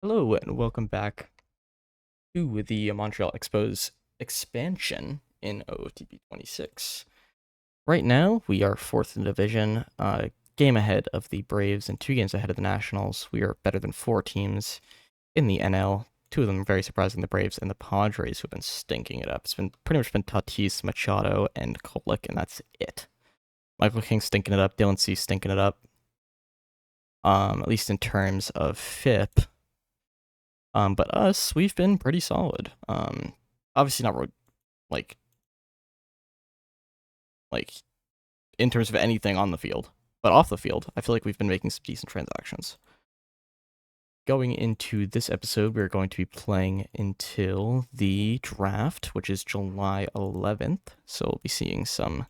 Hello and welcome back to the Montreal Expos expansion in OOTP26. Right now, we are fourth in the division, game ahead of the Braves and 2 games ahead of the Nationals. We are better than 4 teams in the NL. 2 of them very surprising, the Braves and the Padres, who have been stinking it up. It's been pretty much been Tatis, Machado, and Kolek, and that's it. Michael King stinking it up, Dylan C stinking it up. At least in terms of FIP. But us, we've been pretty solid. Obviously not like like in terms of anything on the field, but off the field, I feel like we've been making some decent transactions. Going into this episode, we're going to be playing until the draft, which is July 11th. So we'll be seeing some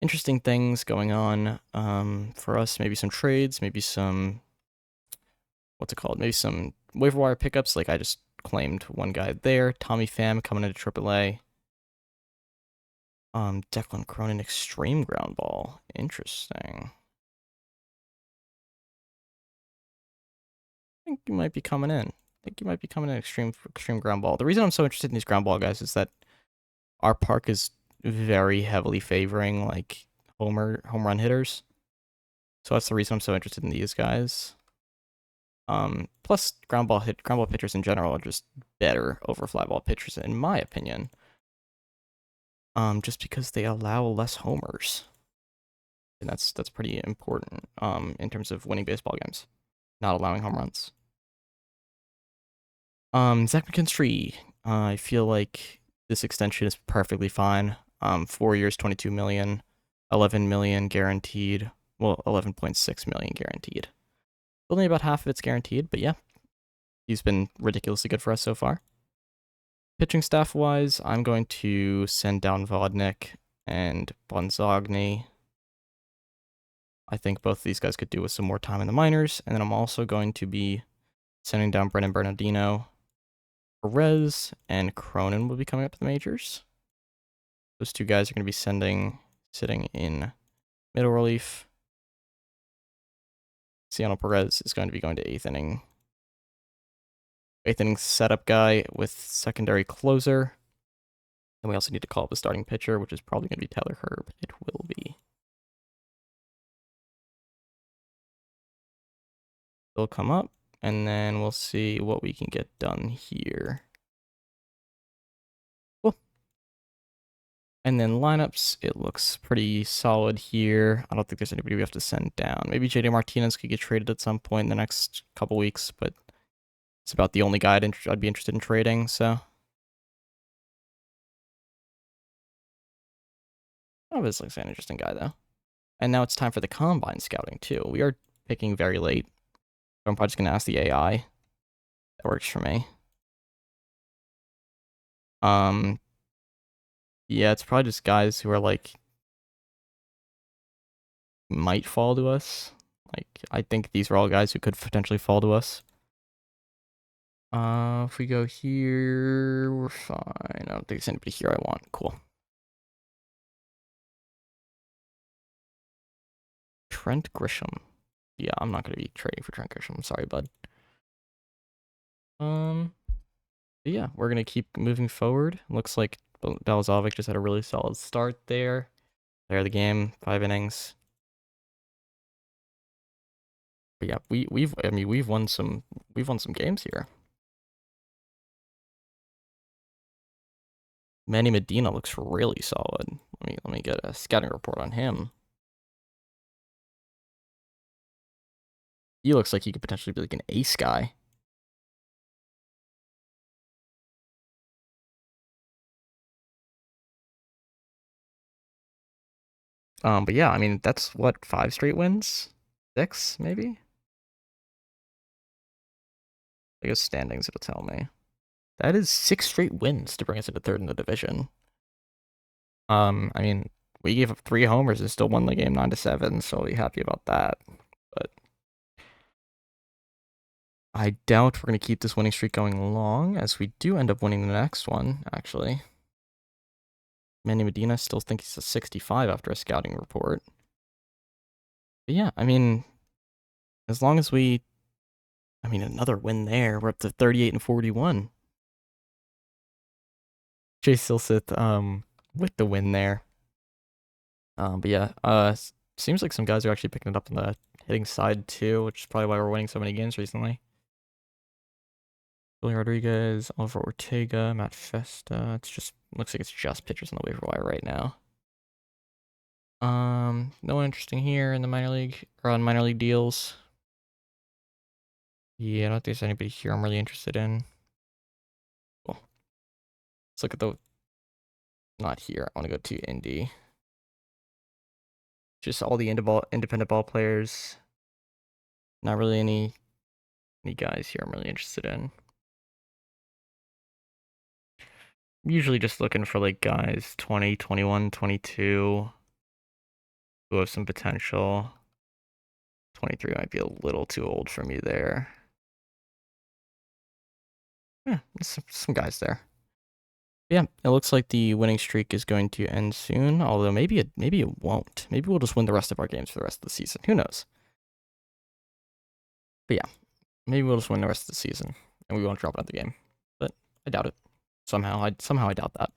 interesting things going on for us. Maybe some trades, maybe some maybe some waiver wire pickups. Like I just claimed one guy there, Tommy Pham coming into AAA. Declan Cronin extreme ground ball. Interesting. I think you might be coming in. Extreme ground ball. The reason I'm so interested in these ground ball guys is that our park is very heavily favoring like home run hitters. So that's the reason I'm so interested in these guys. Plus ground ball pitchers in general are just better over fly ball pitchers in my opinion. Just because they allow less homers. And that's pretty important in terms of winning baseball games, not allowing home runs. Zach McKinstry, I feel like this extension is perfectly fine. 4 years, 22 million, 11 million guaranteed. Well, 11.6 million guaranteed. Only about half of it's guaranteed, but yeah, he's been ridiculously good for us so far. Pitching staff wise, I'm going to send down Vodnik and Bonzogny. I think both of these guys could do with some more time in the minors, and then I'm also going to be sending down Brennan Bernardino. Perez and Cronin will be coming up to the majors. Those 2 guys are going to be sitting in middle relief. Ciano Perez is going to be going to 8th inning. 8th inning setup guy with secondary closer. And we also need to call up the starting pitcher, which is probably going to be Tyler Herb. It will be. They'll come up, and then we'll see what we can get done here. And then lineups, it looks pretty solid here. I don't think there's anybody we have to send down. Maybe JD Martinez could get traded at some point in the next couple weeks, but it's about the only guy I'd be interested in trading, so. Oh, this looks like an interesting guy, though. And now it's time for the combine scouting, too. We are picking very late. So I'm probably just going to ask the AI. That works for me. Yeah, it's probably just guys who are like might fall to us. Like I think these are all guys who could potentially fall to us. If we go here, we're fine. I don't think there's anybody here I want. Cool. Trent Grisham. Yeah, I'm not gonna be trading for Trent Grisham. Sorry, bud. Yeah, we're gonna keep moving forward. Looks like Balazovic just had a really solid start there. Player of the game, 5 innings. But yeah, we've won some games here. Manny Medina looks really solid. Let me get a scouting report on him. He looks like he could potentially be like an ace guy. But yeah, I mean that's what 5 straight wins, 6 maybe. I guess standings it'll tell me. That is 6 straight wins to bring us into 3rd in the division. I mean we gave up 3 homers and still won the game 9-7, so I'll be happy about that. But I doubt we're gonna keep this winning streak going long, as we do end up winning the next one. Actually, Manny Medina still thinks he's a 65 after a scouting report. But yeah, I mean, as long as we I mean, another win there. We're up to 38-41. Chase Silseth, with the win there. But yeah, seems like some guys are actually picking it up on the hitting side too, which is probably why we're winning so many games recently. Billy Rodriguez, Oliver Ortega, Matt Festa. It's just looks like it's just pitchers on the waiver wire right now. No one interesting here in the minor league or on minor league deals. Yeah, I don't think there's anybody here I'm really interested in. Cool. Let's look at the. Not here. I want to go to Indy. Just all the independent ball players. Not really any guys here I'm really interested in. I'm usually just looking for like guys 20, 21, 22 who have some potential. 23 might be a little too old for me there. Yeah, some guys there. Yeah, it looks like the winning streak is going to end soon, although maybe it won't. Maybe we'll just win the rest of our games for the rest of the season. Who knows? But yeah, maybe we'll just win the rest of the season and we won't drop another game. But I doubt it. Somehow I doubt that.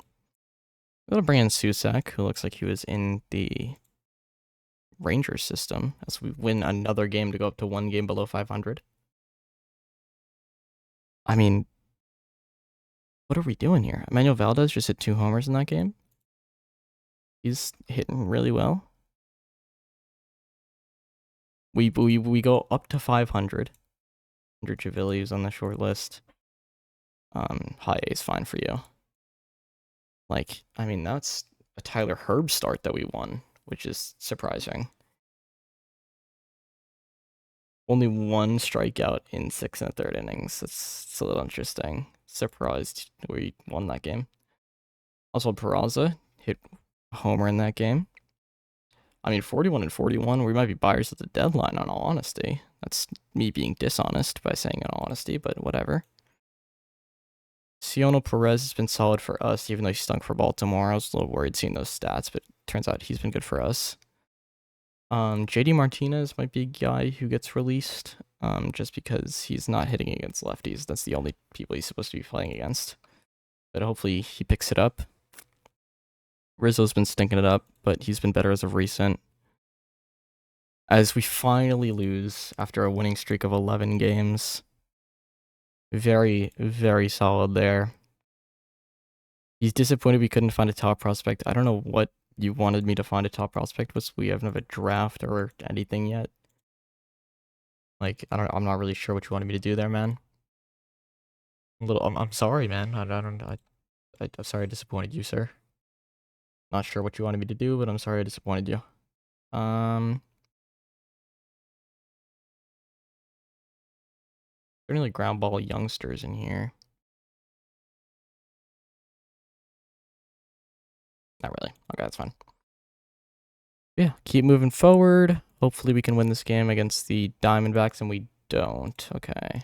We're gonna bring in Susak, who looks like he was in the Rangers system, as we win another game to go up to one game below 500. I mean, what are we doing here? Emmanuel Valdez just hit 2 homers in that game. He's hitting really well. We go up to 500. Andrew Javili is on the short list. High A is fine for you. Like, I mean, that's a Tyler Herb start that we won, which is surprising. Only 1 strikeout in 6 1/3 innings. That's a little interesting. Surprised we won that game. Also, Peraza hit a homer in that game. I mean, 41-41, we might be buyers at the deadline, in all honesty. That's me being dishonest by saying in all honesty, but whatever. Cionel Perez has been solid for us, even though he stunk for Baltimore. I was a little worried seeing those stats, but turns out he's been good for us. JD Martinez might be a guy who gets released, just because he's not hitting against lefties. That's the only people he's supposed to be playing against. But hopefully he picks it up. Rizzo's been stinking it up, but he's been better as of recent. As we finally lose after a winning streak of 11 games. Very, very solid there. He's disappointed we couldn't find a top prospect. I don't know what you wanted me to find a top prospect was. We haven't have a draft or anything yet. Like, I'm not really sure what you wanted me to do there, man. I'm sorry, man. I'm sorry I disappointed you, sir. Not sure what you wanted me to do, but I'm sorry I disappointed you. Certainly ground ball youngsters in here. Not really. Okay, that's fine. Yeah, keep moving forward. Hopefully we can win this game against the Diamondbacks, and we don't. Okay.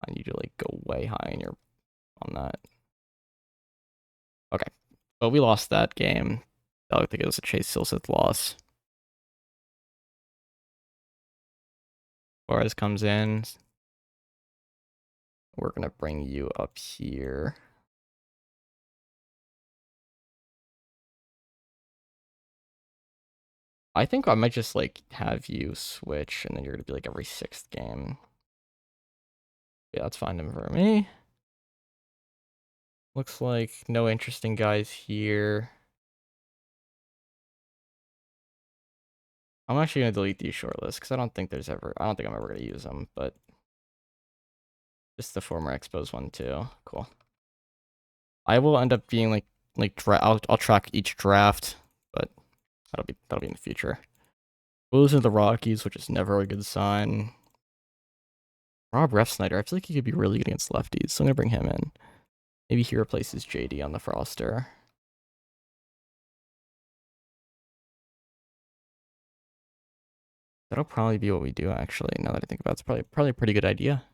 I need to, like, go way high in your on that. Okay. But we lost that game. I don't think it was a Chase Silseth loss. Suarez comes in. We're going to bring you up here. I think I might just, like, have you switch, and then you're going to be, like, every 6th game. Yeah, that's fine for me. Looks like no interesting guys here. I'm actually going to delete these short lists, because I don't think I'm ever going to use them, but just the former Expos one, too. Cool. I will end up being, I'll track each draft, but that'll be in the future. We'll lose to the Rockies, which is never a good sign. Rob Refsnyder, I feel like he could be really good against lefties, so I'm gonna bring him in. Maybe he replaces JD on the roster. That'll probably be what we do, actually, now that I think about it. It's probably a pretty good idea.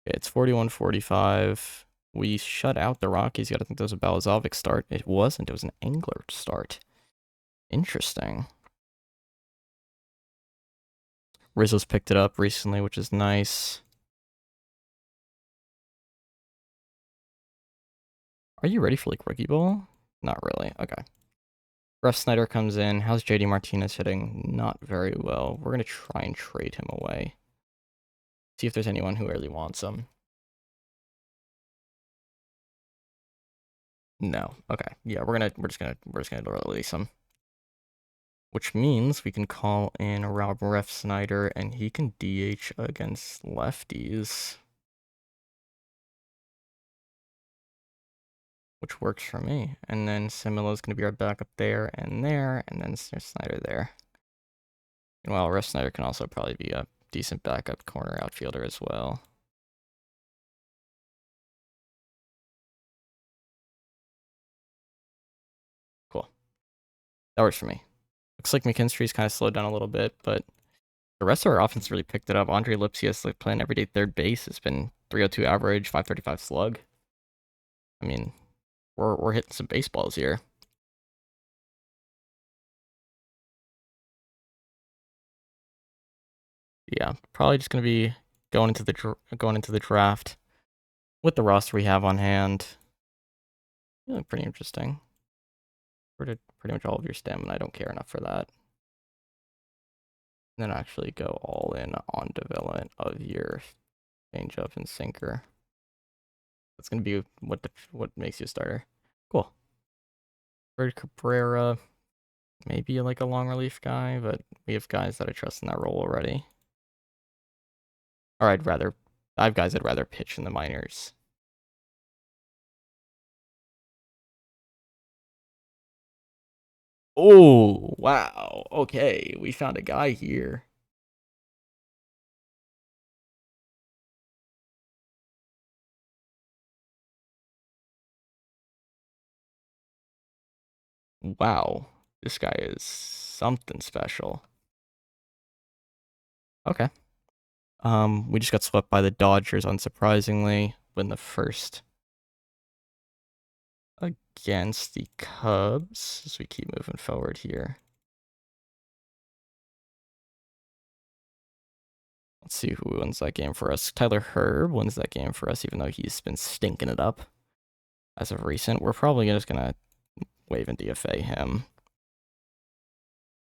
Okay, it's 41-45. We shut out the Rockies. You gotta think that was a Balazovic start. It wasn't. It was an Engler start. Interesting. Rizzo's picked it up recently, which is nice. Are you ready for like rookie ball? Not really. Okay. Russ Snyder comes in. How's JD Martinez hitting? Not very well. We're gonna try and trade him away. See if there's anyone who really wants him. No. Okay. Yeah, we're just gonna release him. Which means we can call in Rob Ref Snyder and he can DH against lefties. Which works for me. And then Similo's gonna be our backup there, and then there's Snyder there. And while Ref Snyder can also probably be a decent backup corner outfielder as well. Cool. That works for me. Looks like McKinstry's kind of slowed down a little bit, but the rest of our offense really picked it up. Andre Lipsius, like playing everyday third base, has been 302 average, 535 slug. I mean, we're hitting some baseballs here. Yeah, probably just gonna be going into the draft with the roster we have on hand. Yeah, pretty interesting. Pretty much all of your stamina. I don't care enough for that. And then actually go all in on development of your changeup and sinker. That's gonna be what makes you a starter. Cool. Bird Cabrera, maybe like a long relief guy, but we have guys that I trust in that role already. Or I have guys I'd rather pitch in the minors. Oh, wow. Okay, we found a guy here. Wow. This guy is something special. Okay. We just got swept by the Dodgers, unsurprisingly, win the first against the Cubs as we keep moving forward here. Let's see who wins that game for us. Tyler Herb wins that game for us, even though he's been stinking it up as of recent. We're probably just gonna wave and DFA him.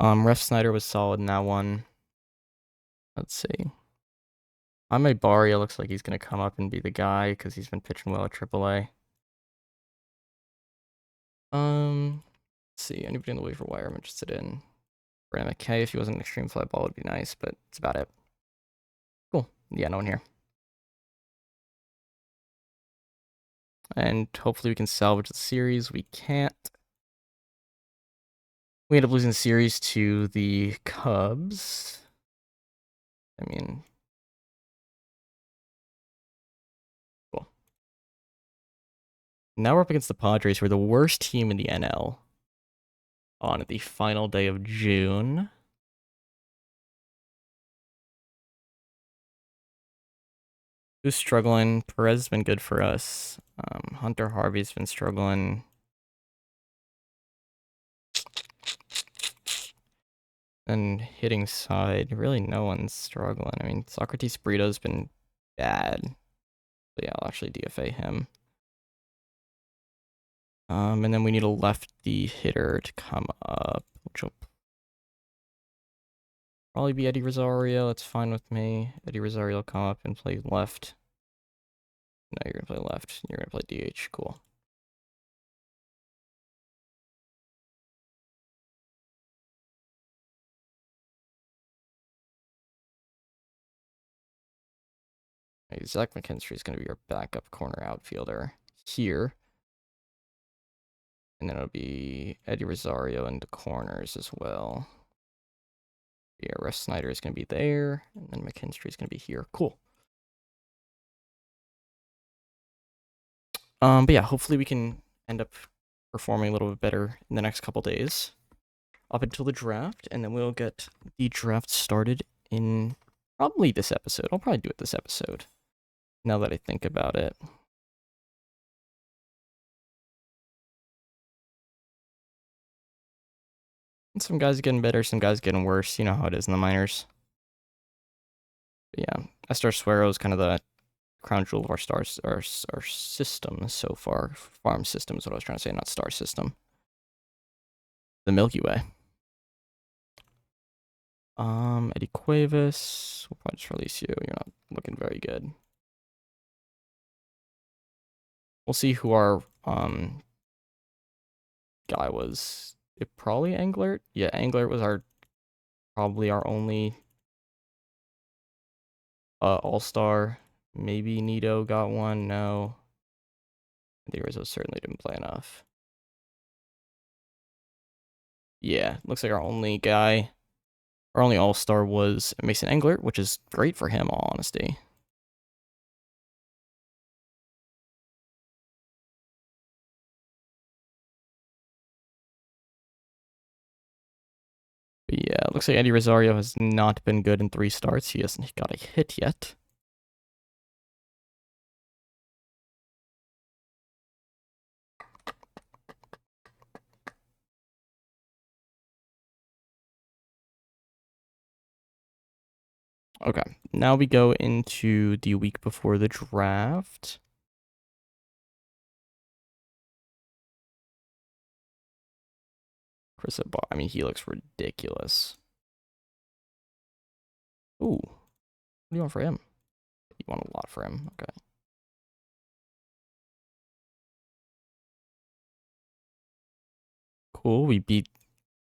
Ref Snyder was solid in that one. Let's see. Ame Barria looks like he's gonna come up and be the guy because he's been pitching well at AAA. Let's see. Anybody in the waiver wire I'm interested in? Brandon McKay, if he wasn't an extreme fly ball, would be nice, but that's about it. Cool. Yeah, no one here. And hopefully we can salvage the series. We can't. We end up losing the series to the Cubs. I mean, cool. Now we're up against the Padres, who are the worst team in the NL on the final day of June. Who's struggling? Perez has been good for us. Hunter Harvey's been struggling. And hitting side, really no one's struggling. I mean, Socrates Brito's been bad. But yeah, I'll actually DFA him. And then we need a lefty hitter to come up, which will probably be Eddie Rosario. That's fine with me. Eddie Rosario will come up and play left. No, you're gonna play left. You're gonna play DH. Cool. Hey, Zach McKinstry is gonna be your backup corner outfielder here. And then it'll be Eddie Rosario in the corners as well. Yeah, Russ Snyder is going to be there, and then McKinstry is going to be here. Cool. But yeah, hopefully we can end up performing a little bit better in the next couple days up until the draft, and then we'll get the draft started in probably this episode. I'll probably do it this episode, now that I think about it. And some guys are getting better, some guys are getting worse. You know how it is in the minors. But yeah, Esther Suero is kind of the crown jewel of our stars, our system so far. Farm system is what I was trying to say, not star system. The Milky Way. Eddie Cuevas. We'll probably just release you. You're not looking very good. We'll see who our guy was. It probably Englert. Yeah, Englert was probably our only all-star. Maybe Nito got one. No. I think Rizzo certainly didn't play enough. Yeah, looks like our only guy, our only all-star was Mason Englert, which is great for him, all honesty. But yeah, looks like Eddie Rosario has not been good in 3 starts. He hasn't got a hit yet. Okay, now we go into the week before the draft. Chris, I mean, he looks ridiculous. Ooh, what do you want for him? You want a lot for him. Okay. Cool. We beat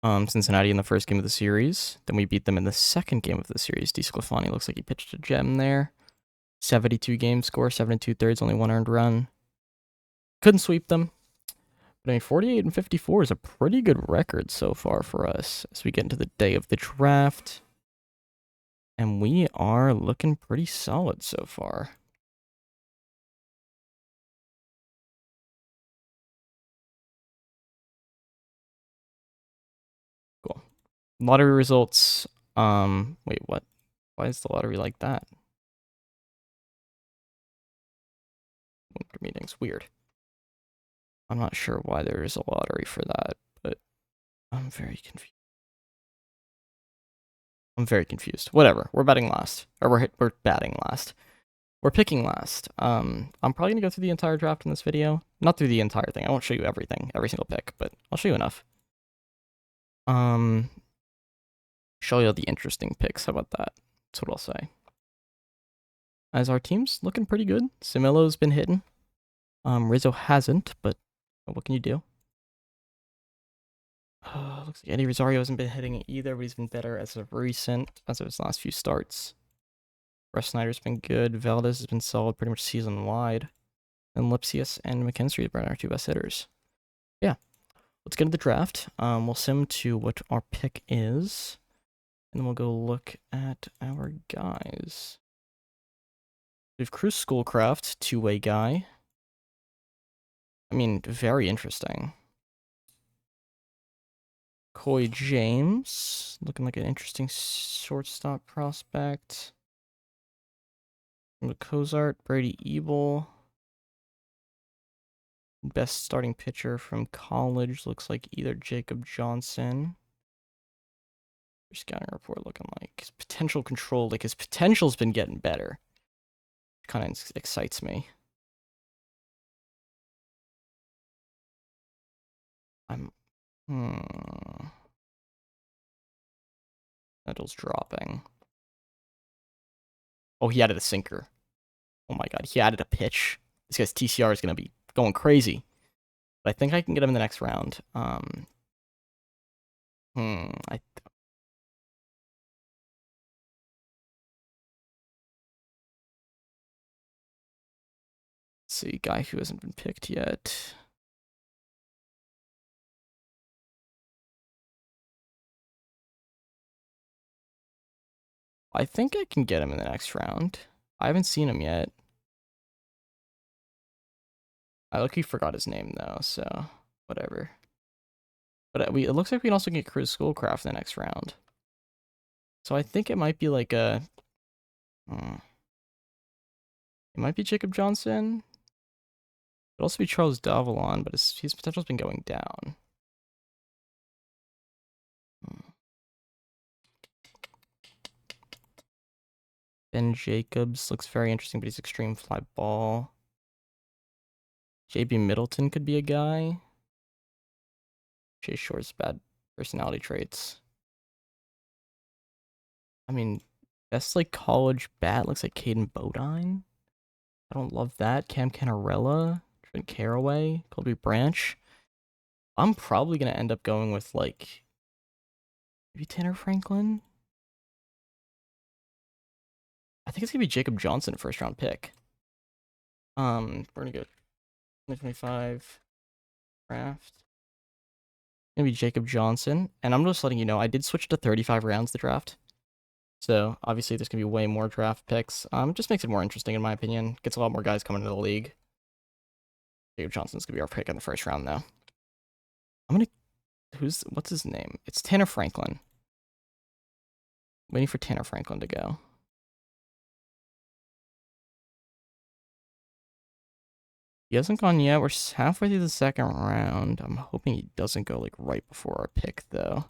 Cincinnati in the first game of the series. Then we beat them in the second game of the series. DeSclafani looks like he pitched a gem there. 72 game score, 7 2/3, only 1 earned run. Couldn't sweep them. But I mean, 48 and 54 is a pretty good record so far for us as we get into the day of the draft. And we are looking pretty solid so far. Cool. Lottery results. Wait, what? Why is the lottery like that? Winter meetings. Weird. I'm not sure why there is a lottery for that, but I'm very confused. I'm very confused. Whatever. We're betting last. Or we're batting last. We're picking last. I'm probably gonna go through the entire draft in this video. Not through the entire thing. I won't show you everything, every single pick, but I'll show you enough. Show you all the interesting picks. How about that? That's what I'll say. As our team's looking pretty good. Similo's been hitting. Rizzo hasn't, but what can you do? Looks like Eddie Rosario hasn't been hitting either, but he's been better as of recent, as of his last few starts. Russ Snyder's been good. Valdez has been solid pretty much season wide. And Lipsius and McKinstry have been our 2 best hitters. Yeah. Let's get into the draft. We'll sim to what our pick is. And then we'll go look at our guys. We have Cruz Schoolcraft, 2-way guy. I mean, very interesting. Coy James, looking like an interesting shortstop prospect. Cozart, Brady Ebel. Best starting pitcher from college looks like either Jacob Johnson. Your scouting report looking like his potential control, like his potential's been getting better. Kind of excites me. Nettle's dropping. Oh, he added a sinker. Oh my god, he added a pitch. This guy's TCR is gonna be going crazy. But I think I can get him in the next round. Let's see, guy who hasn't been picked yet. I think I can get him in the next round. I haven't seen him yet. I luckily forgot his name though, so whatever. But it looks like we can also get Cruz Schoolcraft in the next round. So I think it might be like a... it might be Jacob Johnson. It could also be Charles Davalon, but his potential's been going down. Ben Jacobs looks very interesting, but he's extreme fly ball. JB Middleton could be a guy. Chase Short's bad personality traits. I mean, best like college bat looks like Caden Bodine. I don't love that. Cam Cannarella, Trent Caraway, Colby Branch. I'm probably gonna end up going with like maybe Tanner Franklin. I think it's gonna be Jacob Johnson, first round pick. We're gonna go 2025 draft. Gonna be Jacob Johnson, and I'm just letting you know I did switch to 35 rounds the draft. So obviously there's gonna be way more draft picks. Just makes it more interesting in my opinion. Gets a lot more guys coming into the league. Jacob Johnson's gonna be our pick in the first round though. What's his name? It's Tanner Franklin. Waiting for Tanner Franklin to go. He hasn't gone yet. We're halfway through the second round. I'm hoping he doesn't go like right before our pick though.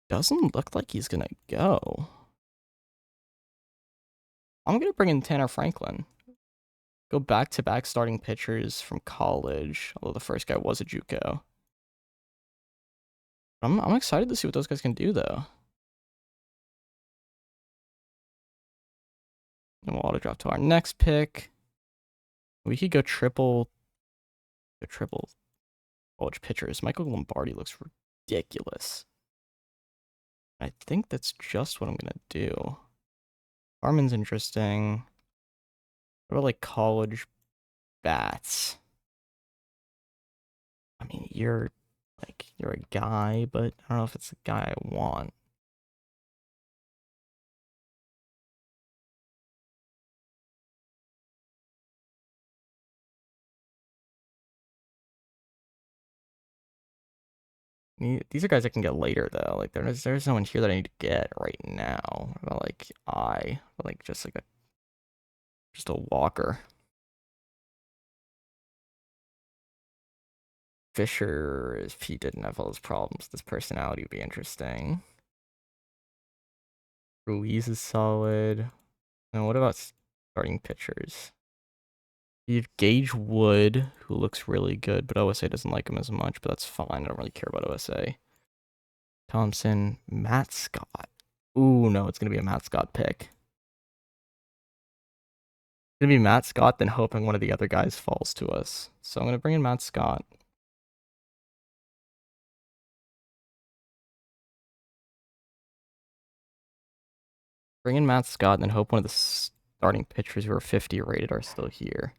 Doesn't look like he's gonna go. I'm gonna bring in Tanner Franklin. Go back-to-back starting pitchers from college, although the first guy was a JUCO. I'm excited to see what those guys can do though. And we'll auto drop to our next pick. We could go triple college pitchers. Michael Lombardi looks ridiculous. I think that's just what I'm gonna do. Harmon's interesting. What about like college bats? I mean, you're a guy, but I don't know if it's the guy I want. These are guys I can get later though. Like there's no one here that I need to get right now. What about like just a walker. Fisher, if he didn't have all his problems, this personality would be interesting. Ruiz is solid. And what about starting pitchers? You have Gage Wood, who looks really good, but OSA doesn't like him as much, but that's fine. I don't really care about OSA. Thompson, Matt Scott. Ooh, no, it's going to be a Matt Scott pick. It's going to be Matt Scott, then hoping one of the other guys falls to us. So I'm going to bring in Matt Scott. Bring in Matt Scott, and then hope one of the starting pitchers who are 50 rated are still here.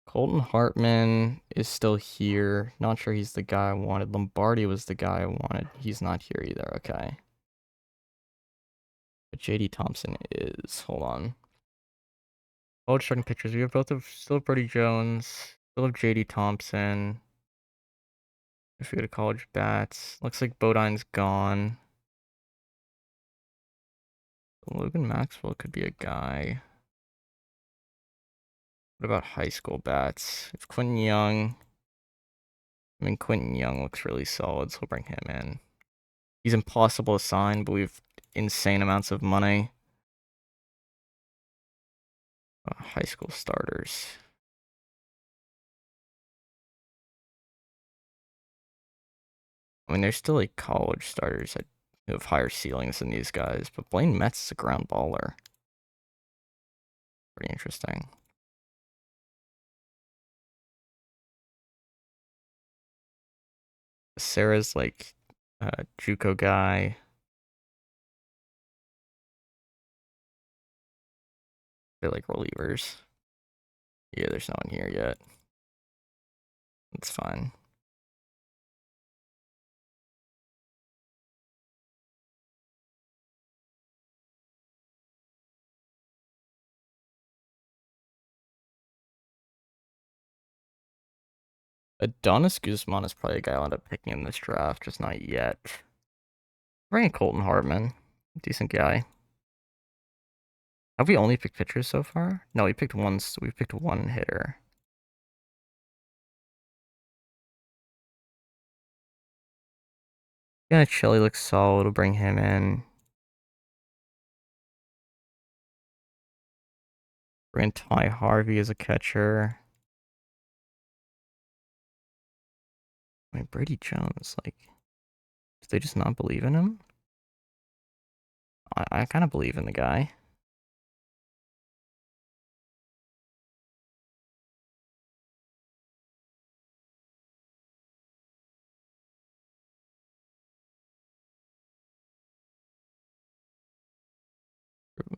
Colton Hartman is still here. Not sure he's the guy I wanted. Lombardi was the guy I wanted. He's not here either. Okay. But JD Thompson is. Hold on. College starting pitchers. We have still have Brody Jones. Still have JD Thompson. If we go to college bats. Looks like Bodine's gone. Logan Maxwell could be a guy. What about high school bats? If Quentin Young. I mean, Quentin Young looks really solid, so we'll bring him in. He's impossible to sign, but we have insane amounts of money. High school starters. I mean, there's still like college starters who have higher ceilings than these guys, but Blaine Metz is a ground baller. Pretty interesting. Sarah's like a JUCO guy. They're like relievers. Yeah, there's no one here yet. That's fine. Adonis Guzman is probably a guy I'll end up picking in this draft, just not yet. Bring in Colton Hartman. Decent guy. Have we only picked pitchers so far? No, we picked one hitter. Yeah, Chili looks solid. We'll bring him in. Bring in Ty Harvey as a catcher. I mean, Brady Jones, like, do they just not believe in him? I kind of believe in the guy.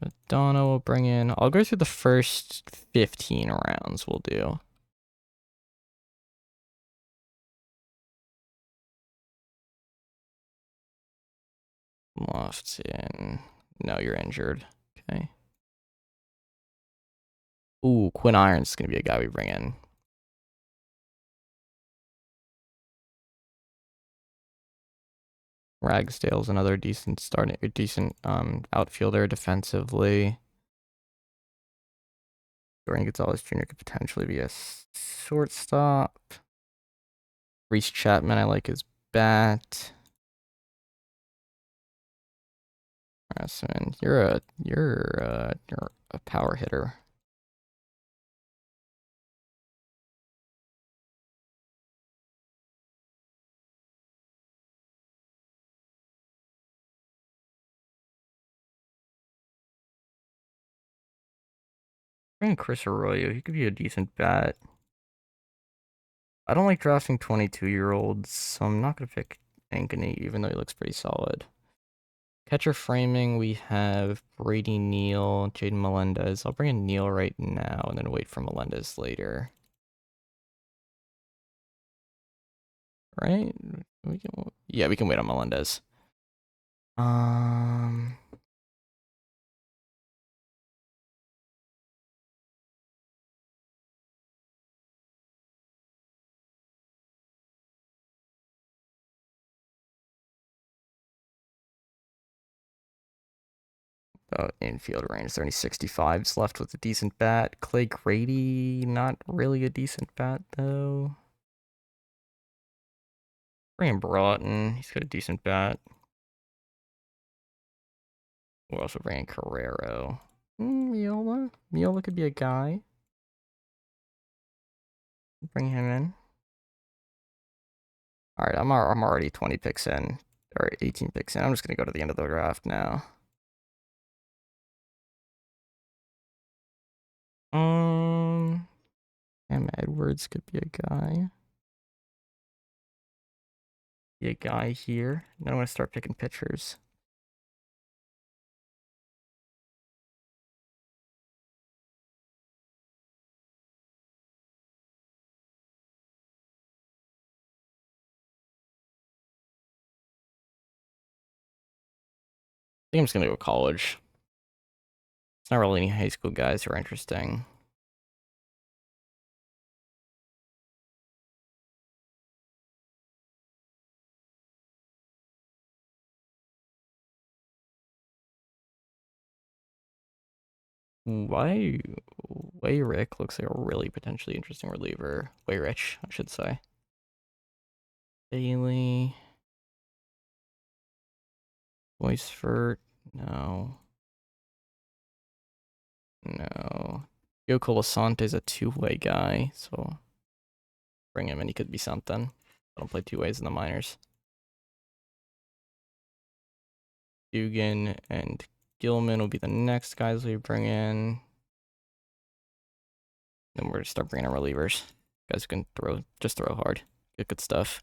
Madonna will bring in. I'll go through the first 15 rounds. We'll do. Lofton. No, you're injured. Okay. Ooh, Quinn Irons is going to be a guy we bring in. Ragsdale's another decent outfielder defensively. Jordan Gonzalez Jr. could potentially be a shortstop. Reese Chapman, I like his bat. Rasmussen, you're a power hitter. Bring in Chris Arroyo. He could be a decent bat. I don't like drafting 22-year-olds, so I'm not gonna pick Ankeny, even though he looks pretty solid. Catcher framing, we have Brady Neal, Jaden Melendez. I'll bring in Neal right now and then wait for Melendez later. Right? We can wait on Melendez. Infield range. There are only 65s left with a decent bat. Clay Grady, not really a decent bat though. Bring in Broughton. He's got a decent bat. We'll also bring in Carrero. Miola. Miola could be a guy. Bring him in. All right, I'm already 20 picks in, or 18 picks in. I'm just gonna go to the end of the draft now. Cam Edwards could be a guy. Be a guy here. Then I'm gonna start picking pitchers. I think I'm just gonna go college. It's not really any high school guys who are interesting. Why Rick looks like a really potentially interesting reliever. Rich, I should say. Bailey. Voicefort. No. No. Yoko Lasante's a two-way guy, so bring him in. He could be something. I don't play two ways in the minors. Dugan and Gilman will be the next guys we bring in. Then we're gonna start bringing in relievers. Guys who can just throw hard. Get good stuff.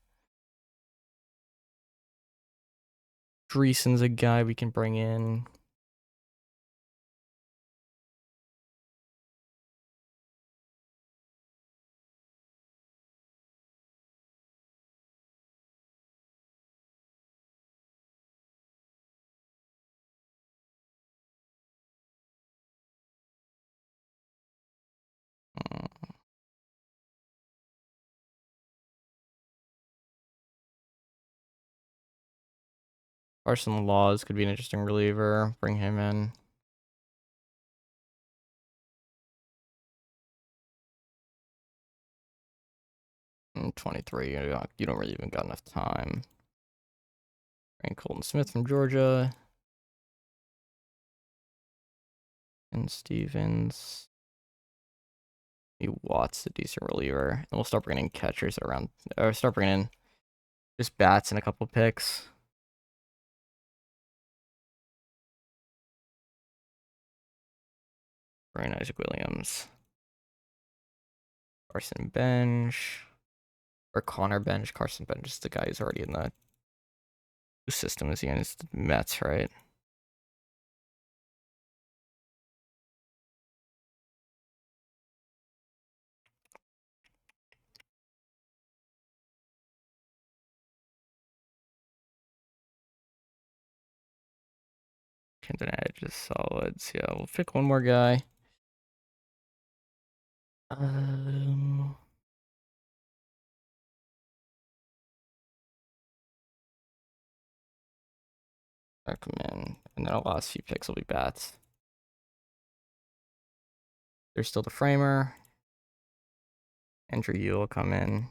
Dreesen's a guy we can bring in. Carson Laws could be an interesting reliever. Bring him in. 23, you don't really even got enough time. And Colton Smith from Georgia. And Stevens. Watts, a decent reliever. And we'll start bringing in catchers around, or start bringing in just bats and a couple picks. Brian Isaac Williams. Carson Bench. Or Connor Bench. Carson Bench is the guy who's already in the system. Is he in his Mets, right? Kenton Edge is solids. Yeah, we'll pick one more guy. Recommend. And then our last few picks will be bats. There's still the framer. Andrew Yu will come in.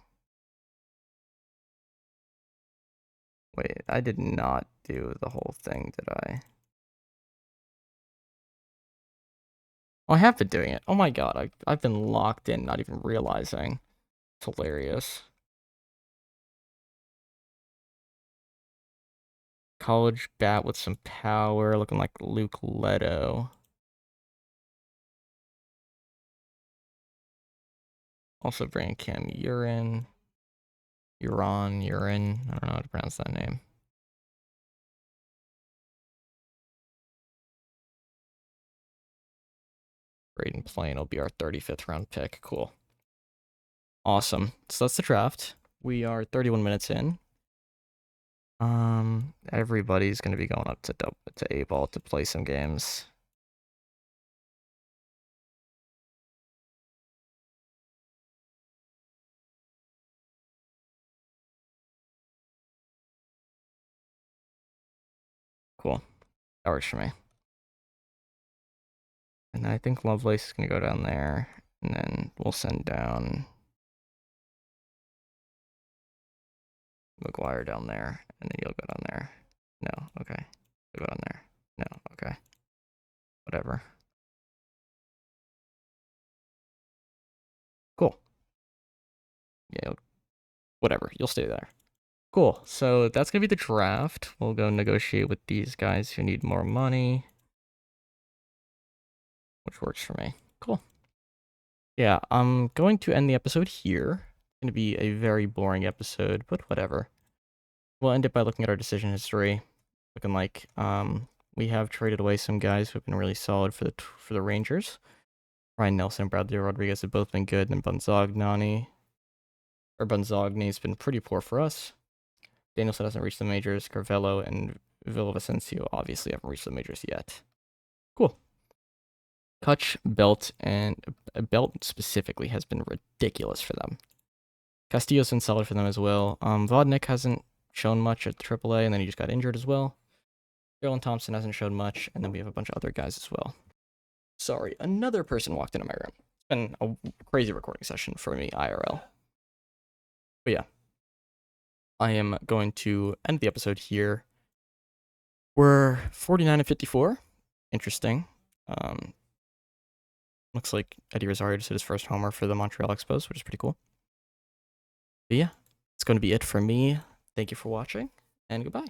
Wait, I did not do the whole thing, did I? Oh, I have been doing it. Oh my god, I've been locked in, not even realizing. It's hilarious. College bat with some power, looking like Luke Leto. Also bringing Cam Urine. Urine. I don't know how to pronounce that name. Braden Plain will be our 35th round pick. Cool. Awesome. So that's the draft. We are 31 minutes in. Everybody's gonna be going up to A-ball to play some games. Cool. That works for me. And I think Lovelace is gonna go down there, and then we'll send down McGuire down there, and then you'll go down there. No, okay. You'll go down there. No, okay. Whatever. Cool. Yeah, whatever. You'll stay there. Cool. So that's gonna be the draft. We'll go negotiate with these guys who need more money, which works for me. Cool. Yeah, I'm going to end the episode here. It's gonna be a very boring episode, but whatever. We'll end it by looking at our decision history. Looking like we have traded away some guys who have been really solid for the Rangers. Ryan Nelson and Bradley Rodriguez have both been good, and Bunzogni's been pretty poor for us. Danielson hasn't reached the majors. Carvello and Villavicencio obviously haven't reached the majors yet. Cool. Kutch, Belt, and Belt specifically has been ridiculous for them. Castillo's been solid for them as well. Vodnik hasn't shown much at AAA, and then he just got injured as well. Jalen Thompson hasn't shown much, and then we have a bunch of other guys as well. Sorry, another person walked into my room. It's been a crazy recording session for me, IRL. But yeah, I am going to end the episode here. We're 49 and 54. Interesting. Looks like Eddie Rosario just hit his first homer for the Montreal Expos, which is pretty cool. But yeah, it's going to be it for me. Thank you for watching, and goodbye.